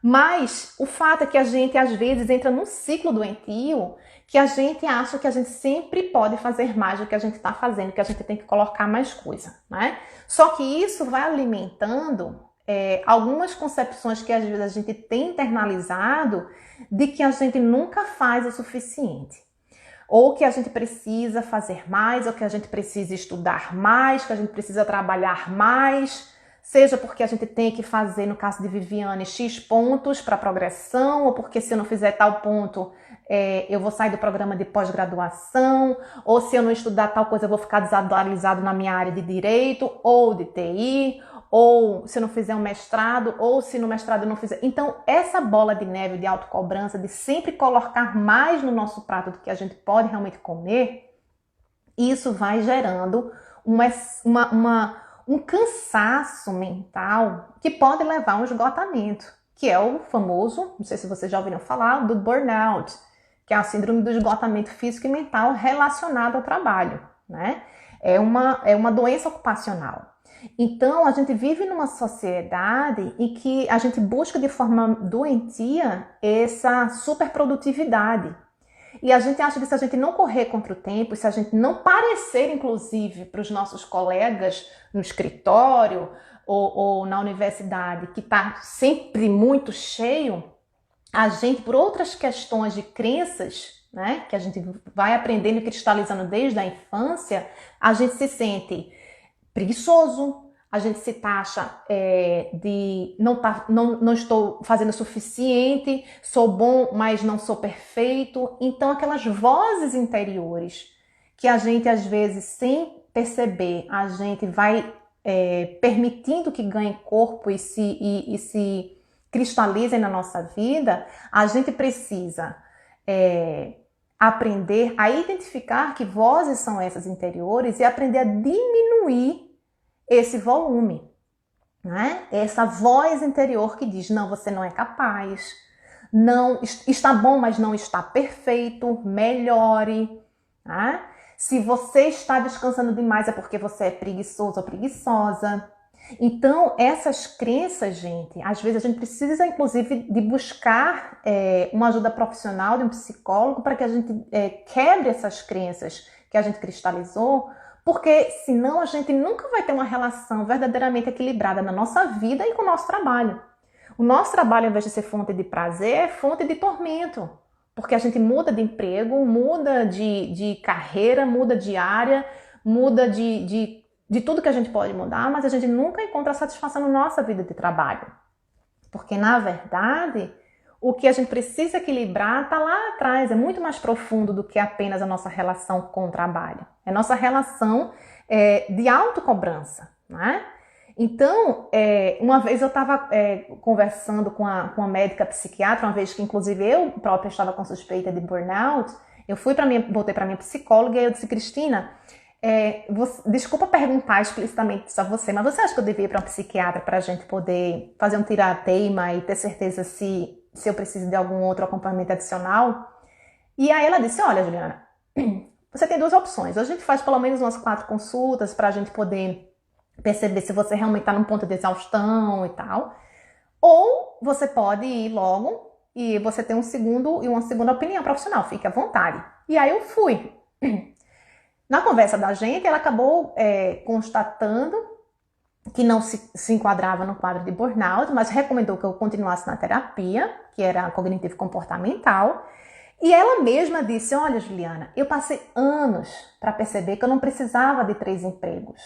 Mas o fato é que a gente, às vezes, entra num ciclo doentio que a gente acha que a gente sempre pode fazer mais do que a gente está fazendo, que a gente tem que colocar mais coisa, né? Só que isso vai alimentando algumas concepções que, às vezes, a gente tem internalizado de que a gente nunca faz o suficiente. ou que a gente precisa fazer mais, ou que a gente precisa estudar mais, que a gente precisa trabalhar mais, seja porque a gente tem que fazer, no caso de Viviane, X pontos para progressão, ou porque se eu não fizer tal ponto, eu vou sair do programa de pós-graduação, ou se eu não estudar tal coisa, eu vou ficar desatualizado na minha área de direito, ou de TI, ou se eu não fizer um mestrado, ou se no mestrado eu não fizer... Então, essa bola de neve de autocobrança, de sempre colocar mais no nosso prato do que a gente pode realmente comer, isso vai gerando um cansaço mental que pode levar a um esgotamento, que é o famoso, não sei se vocês já ouviram falar, do burnout, que é a síndrome do esgotamento físico e mental relacionado ao trabalho, né? É uma doença ocupacional. Então, a gente vive numa sociedade em que a gente busca de forma doentia essa superprodutividade. E a gente acha que se a gente não correr contra o tempo, se a gente não parecer, inclusive, para os nossos colegas no escritório ou na universidade, que está sempre muito cheio, a gente, por outras questões de crenças, né, que a gente vai aprendendo e cristalizando desde a infância, a gente se sente preguiçoso, a gente se taxa de não estou fazendo o suficiente, sou bom, mas não sou perfeito. Então, aquelas vozes interiores que a gente, às vezes, sem perceber, a gente vai permitindo que ganhe corpo e se cristalizem na nossa vida, a gente precisa aprender a identificar que vozes são essas interiores e aprender a diminuir esse volume, né? Essa voz interior que diz, não, você não é capaz, não está bom, mas não está perfeito, melhore, né? Se você está descansando demais é porque você é preguiçoso ou preguiçosa. Então, essas crenças, gente, às vezes a gente precisa, inclusive, de buscar uma ajuda profissional de um psicólogo para que a gente quebre essas crenças que a gente cristalizou, porque senão a gente nunca vai ter uma relação verdadeiramente equilibrada na nossa vida e com o nosso trabalho. O nosso trabalho, ao invés de ser fonte de prazer, é fonte de tormento, porque a gente muda de emprego, muda de carreira, muda de área, muda de tudo que a gente pode mudar, mas a gente nunca encontra satisfação na nossa vida de trabalho. Porque, na verdade, o que a gente precisa equilibrar está lá atrás, é muito mais profundo do que apenas a nossa relação com o trabalho. É nossa relação de autocobrança, né? Então, uma vez eu estava conversando com uma médica psiquiatra, uma vez que inclusive eu própria estava com suspeita de burnout, eu voltei para minha psicóloga e eu disse, Cristina, desculpa perguntar explicitamente isso a você, mas você acha que eu devia ir para um psiquiatra para a gente poder fazer um tirar-teima e ter certeza se eu preciso de algum outro acompanhamento adicional? E aí ela disse, olha, Juliana, você tem duas opções. A gente faz pelo menos umas 4 consultas para a gente poder perceber se você realmente está num ponto de exaustão e tal. Ou você pode ir logo e você tem uma segunda opinião profissional, fique à vontade. E aí eu fui. Na conversa da gente, ela acabou constatando que não se enquadrava no quadro de burnout, mas recomendou que eu continuasse na terapia, que era cognitivo-comportamental. E ela mesma disse, olha, Juliana, eu passei anos para perceber que eu não precisava de 3 empregos.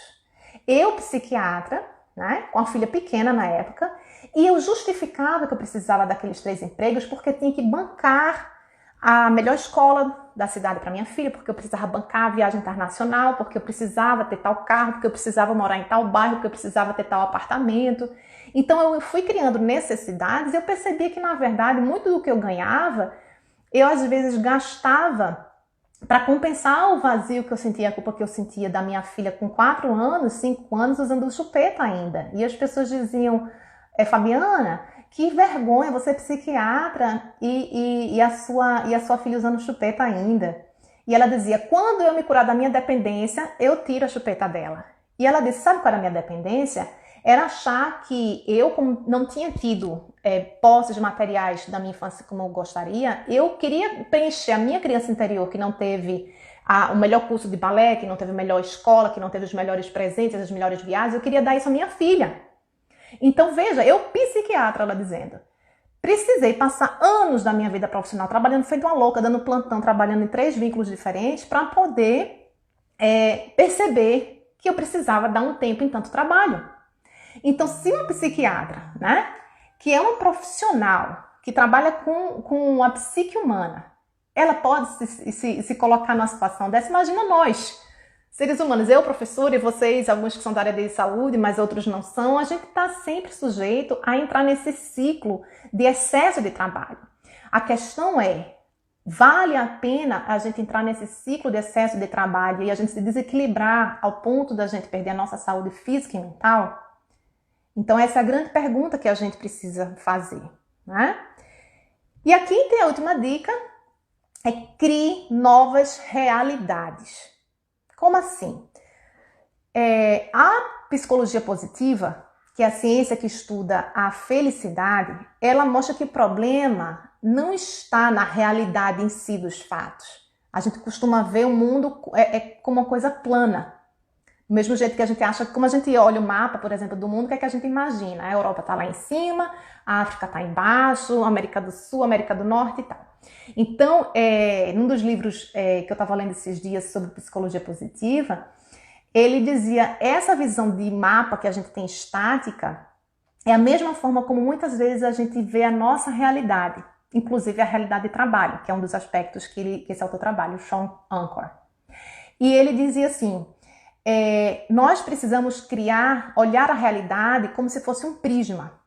Eu, psiquiatra, né, com a filha pequena na época, e eu justificava que eu precisava daqueles 3 empregos porque tinha que bancar a melhor escola da cidade para minha filha, porque eu precisava bancar a viagem internacional, porque eu precisava ter tal carro, porque eu precisava morar em tal bairro, porque eu precisava ter tal apartamento. Então eu fui criando necessidades e eu percebi que, na verdade, muito do que eu ganhava, eu às vezes gastava para compensar o vazio que eu sentia, a culpa que eu sentia da minha filha com 4 anos, 5 anos, usando chupeta ainda. E as pessoas diziam, Fabiana, que vergonha, você é psiquiatra e a sua filha usando chupeta ainda. E ela dizia, quando eu me curar da minha dependência, eu tiro a chupeta dela. E ela disse, sabe qual era a minha dependência? Era achar que eu, como não tinha tido posses materiais da minha infância como eu gostaria, eu queria preencher a minha criança interior, que não teve o melhor curso de balé, que não teve a melhor escola, que não teve os melhores presentes, as melhores viagens, eu queria dar isso à minha filha. Então, veja, eu psiquiatra, ela dizendo, precisei passar anos da minha vida profissional trabalhando feito uma louca, dando plantão, trabalhando em 3 vínculos diferentes para poder perceber que eu precisava dar um tempo em tanto trabalho. Então, se uma psiquiatra, né, que é uma profissional que trabalha com a psique humana, ela pode se colocar numa situação dessa, imagina nós, seres humanos, eu, professora, e vocês, alguns que são da área de saúde, mas outros não são, a gente está sempre sujeito a entrar nesse ciclo de excesso de trabalho. A questão é, vale a pena a gente entrar nesse ciclo de excesso de trabalho e a gente se desequilibrar ao ponto da gente perder a nossa saúde física e mental? Então essa é a grande pergunta que a gente precisa fazer, né? E aqui tem a última dica, crie novas realidades. Como assim? A psicologia positiva, que é a ciência que estuda a felicidade, ela mostra que o problema não está na realidade em si dos fatos. A gente costuma ver o mundo como uma coisa plana. Do mesmo jeito que a gente acha, como a gente olha o mapa, por exemplo, do mundo, o que é que a gente imagina? A Europa está lá em cima, a África está embaixo, a América do Sul, a América do Norte e tal. Então, num dos livros que eu estava lendo esses dias sobre psicologia positiva, ele dizia, essa visão de mapa que a gente tem estática é a mesma forma como muitas vezes a gente vê a nossa realidade, inclusive a realidade de trabalho, que é um dos aspectos que esse autor trabalha, o Sean Anchor. E ele dizia assim, nós precisamos olhar a realidade como se fosse um prisma.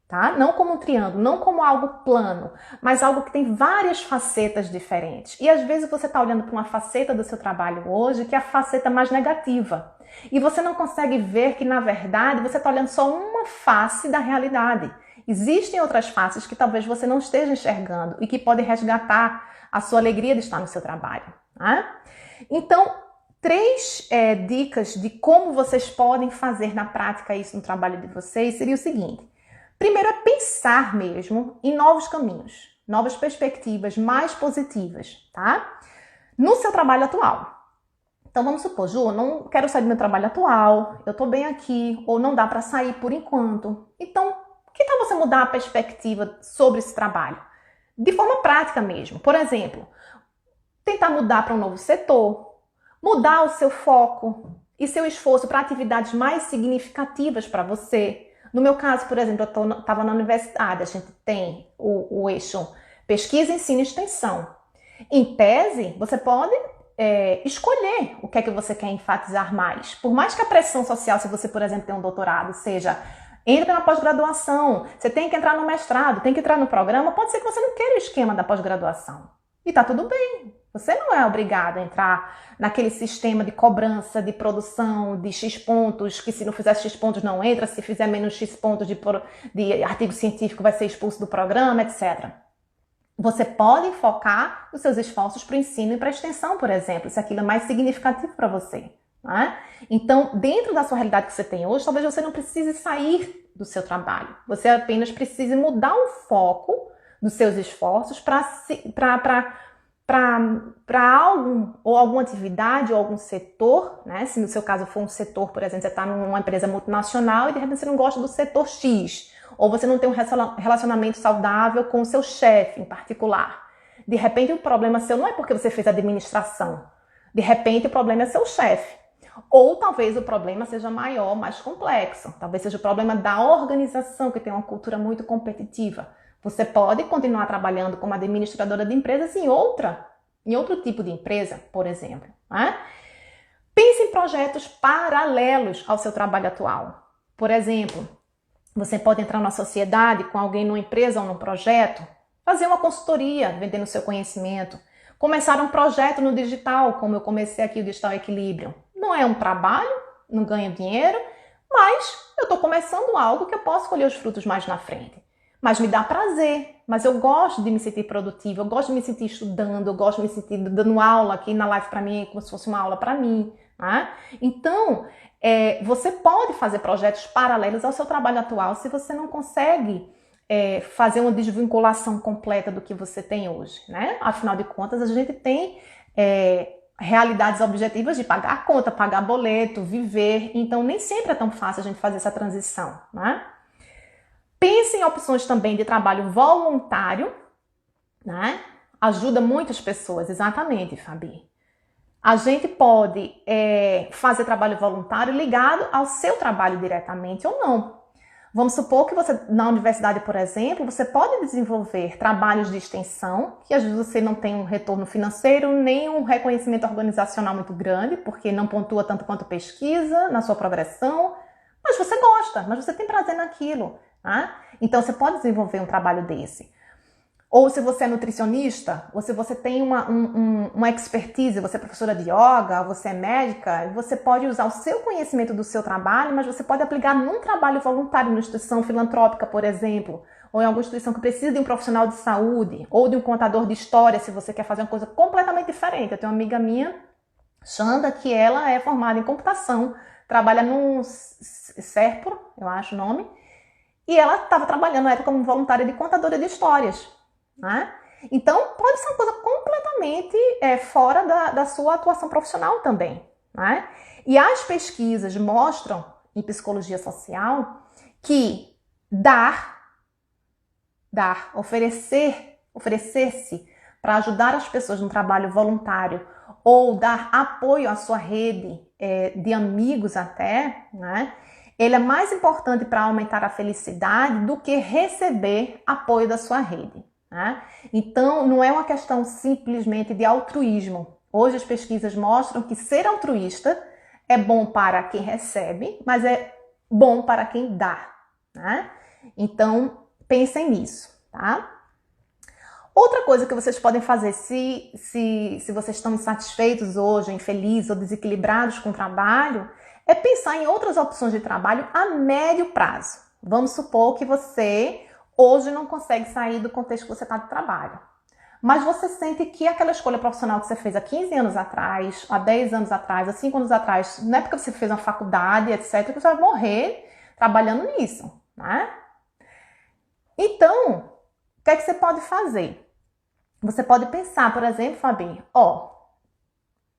Tá? Não como um triângulo, não como algo plano, mas algo que tem várias facetas diferentes. E às vezes você está olhando para uma faceta do seu trabalho hoje que é a faceta mais negativa. E você não consegue ver que, na verdade, você está olhando só uma face da realidade. Existem outras faces que talvez você não esteja enxergando e que podem resgatar a sua alegria de estar no seu trabalho. Né? Então, 3 dicas de como vocês podem fazer na prática isso no trabalho de vocês seria o seguinte. Primeiro é pensar mesmo em novos caminhos, novas perspectivas mais positivas, tá? No seu trabalho atual. Então vamos supor, Ju, eu não quero sair do meu trabalho atual, eu tô bem aqui, ou não dá para sair por enquanto. Então, que tal você mudar a perspectiva sobre esse trabalho? De forma prática mesmo. Por exemplo, tentar mudar para um novo setor, mudar o seu foco e seu esforço para atividades mais significativas para você. No meu caso, por exemplo, eu estava na universidade, a gente tem o eixo pesquisa, ensino e extensão. Em tese, você pode escolher o que é que você quer enfatizar mais. Por mais que a pressão social, se você, por exemplo, tem um doutorado, seja entra na pós-graduação, você tem que entrar no mestrado, tem que entrar no programa, pode ser que você não queira o esquema da pós-graduação. E tá tudo bem. Você não é obrigado a entrar naquele sistema de cobrança, de produção, de X pontos, que se não fizer X pontos não entra, se fizer menos X pontos de artigo científico vai ser expulso do programa, etc. Você pode focar os seus esforços para o ensino e para a extensão, por exemplo, se aquilo é mais significativo para você. Né? Então, dentro da sua realidade que você tem hoje, talvez você não precise sair do seu trabalho. Você apenas precise mudar o foco dos seus esforços para alguma atividade ou algum setor, né? Se no seu caso for um setor, por exemplo, você está numa empresa multinacional e de repente você não gosta do setor X, ou você não tem um relacionamento saudável com o seu chefe em particular. De repente o problema seu não é porque você fez administração, de repente o problema é seu chefe. Ou talvez o problema seja maior, mais complexo. Talvez seja o problema da organização, que tem uma cultura muito competitiva. Você pode continuar trabalhando como administradora de empresas em outro tipo de empresa, por exemplo. Né? Pense em projetos paralelos ao seu trabalho atual. Por exemplo, você pode entrar numa sociedade com alguém numa empresa ou num projeto, fazer uma consultoria, vendendo seu conhecimento, começar um projeto no digital, como eu comecei aqui o Digital Equilíbrio. Não é um trabalho, não ganho dinheiro, mas eu estou começando algo que eu posso colher os frutos mais na frente. Mas me dá prazer, mas eu gosto de me sentir produtiva, eu gosto de me sentir estudando, eu gosto de me sentir dando aula aqui na live para mim, como se fosse uma aula para mim. Né? Então, você pode fazer projetos paralelos ao seu trabalho atual se você não consegue fazer uma desvinculação completa do que você tem hoje. Né? Afinal de contas, a gente tem realidades objetivas de pagar a conta, pagar boleto, viver. Então, nem sempre é tão fácil a gente fazer essa transição. Né? Pense em opções também de trabalho voluntário, né? Ajuda muitas pessoas, exatamente, Fabi. A gente pode fazer trabalho voluntário ligado ao seu trabalho diretamente ou não. Vamos supor que você, na universidade, por exemplo, você pode desenvolver trabalhos de extensão, que às vezes você não tem um retorno financeiro, nem um reconhecimento organizacional muito grande, porque não pontua tanto quanto pesquisa na sua progressão, mas você gosta, mas você tem prazer naquilo, tá? Então você pode desenvolver um trabalho desse. Ou se você é nutricionista, ou se você tem uma expertise, você é professora de yoga, você é médica, você pode usar o seu conhecimento do seu trabalho, mas você pode aplicar num trabalho voluntário, numa instituição filantrópica, por exemplo, ou em alguma instituição que precisa de um profissional de saúde, ou de um contador de história, se você quer fazer uma coisa completamente diferente. Eu tenho uma amiga minha, Xanda, que ela é formada em computação, trabalha no Serpro, eu acho o nome, e ela estava trabalhando na época como voluntária de contadora de histórias. Né? Então, pode ser uma coisa completamente fora da sua atuação profissional também. Né? E as pesquisas mostram, em psicologia social, que oferecer-se para ajudar as pessoas no trabalho voluntário ou dar apoio à sua rede de amigos até, né? Ele é mais importante para aumentar a felicidade do que receber apoio da sua rede. Né? Então, não é uma questão simplesmente de altruísmo. Hoje as pesquisas mostram que ser altruísta é bom para quem recebe, mas é bom para quem dá. Né? Então, pensem nisso. Tá? Outra coisa que vocês podem fazer se vocês estão insatisfeitos hoje, infelizes ou desequilibrados com o trabalho, é pensar em outras opções de trabalho a médio prazo. Vamos supor que você hoje não consegue sair do contexto que você está de trabalho. Mas você sente que aquela escolha profissional que você fez há 15 anos atrás, há 10 anos atrás, há 5 anos atrás, na época que você fez uma faculdade, etc., que você vai morrer trabalhando nisso, né? Então, o que é que você pode fazer? Você pode pensar, por exemplo, Fabi,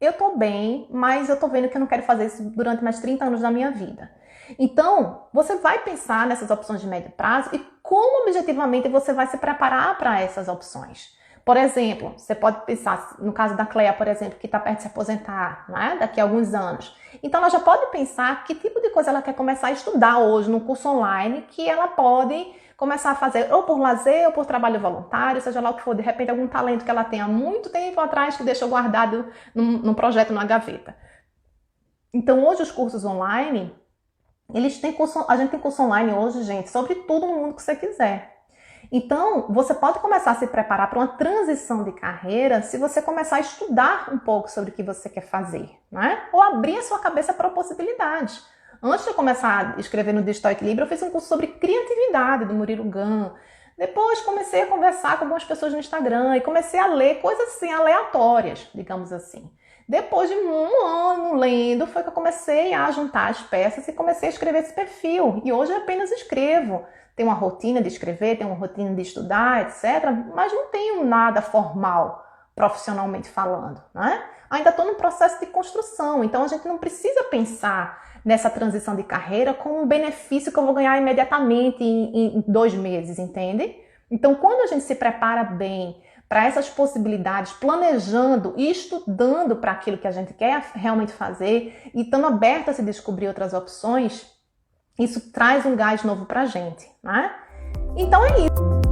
eu tô bem, mas eu tô vendo que eu não quero fazer isso durante mais 30 anos da minha vida. Então, você vai pensar nessas opções de médio prazo e como objetivamente você vai se preparar para essas opções. Por exemplo, você pode pensar, no caso da Cleia, por exemplo, que está perto de se aposentar, né, daqui a alguns anos. Então, ela já pode pensar que tipo de coisa ela quer começar a estudar hoje num curso online que ela pode começar a fazer ou por lazer ou por trabalho voluntário, seja lá o que for, de repente algum talento que ela tem há muito tempo atrás que deixou guardado num projeto na gaveta. Então, hoje os cursos online, a gente tem curso online hoje, gente, sobre tudo no mundo que você quiser. Então, você pode começar a se preparar para uma transição de carreira se você começar a estudar um pouco sobre o que você quer fazer, né? Ou abrir a sua cabeça para possibilidades. Antes de eu começar a escrever no Digital Equilíbrio, eu fiz um curso sobre criatividade do Murilo Gun. Depois comecei a conversar com algumas pessoas no Instagram e comecei a ler coisas assim aleatórias, digamos assim. Depois de um ano lendo, foi que eu comecei a juntar as peças e comecei a escrever esse perfil. E hoje eu apenas escrevo. Tenho uma rotina de escrever, tenho uma rotina de estudar, etc. Mas não tenho nada formal, profissionalmente falando, né? Ainda estou no processo de construção, então a gente não precisa pensar nessa transição de carreira com um benefício que eu vou ganhar imediatamente em 2 meses, entende? Então, quando a gente se prepara bem para essas possibilidades, planejando e estudando para aquilo que a gente quer realmente fazer e estando aberto a se descobrir outras opções, isso traz um gás novo para a gente, né? Então é isso.